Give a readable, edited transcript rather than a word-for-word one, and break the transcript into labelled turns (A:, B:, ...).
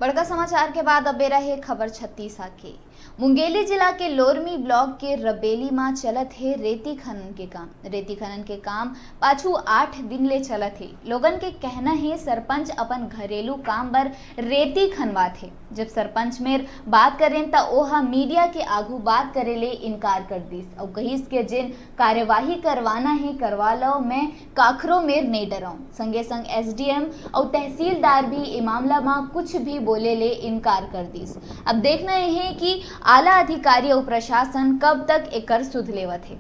A: बड़का समाचार के बाद अब बेरा है खबर छत्तीसा के। मुंगेली जिला के लोरमी ब्लॉक के रबेली में चलत है रेती खनन के काम पाछू 8 दिन ले चलत है। लोगन के कहना है सरपंच अपन घरेलू काम बर रेती खनवात है। जब सरपंच में बात करें तो ओहा मीडिया के आगू बात करे ले इनकार कर दिस और कहिस के जिन कार्यवाही करवाना है करवा लो, मैं काखरो में नहीं डराऊं। संगे संग एसडीएम और तहसीलदार भी इस मामला में कुछ भी बोले ले इनकार कर दिस। अब देखना है कि आला अधिकारी और प्रशासन कब तक एकर सुध लेवत है।